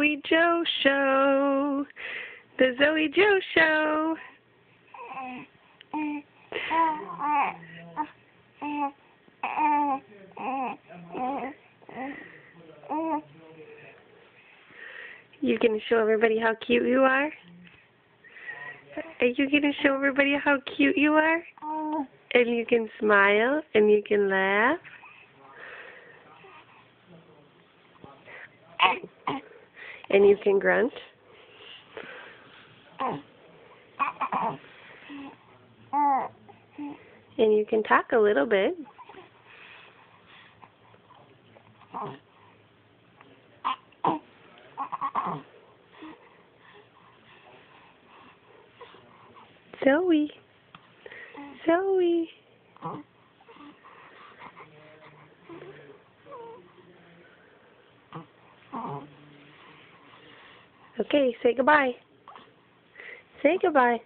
Zoe Joe Show. The Zoe Joe Show. You gonna show everybody how cute you are? Are you gonna show everybody how cute you are? And you can smile and you can laugh. And you can grunt. And you can talk a little bit. Zoe. Zoe. Okay, say goodbye. Say goodbye.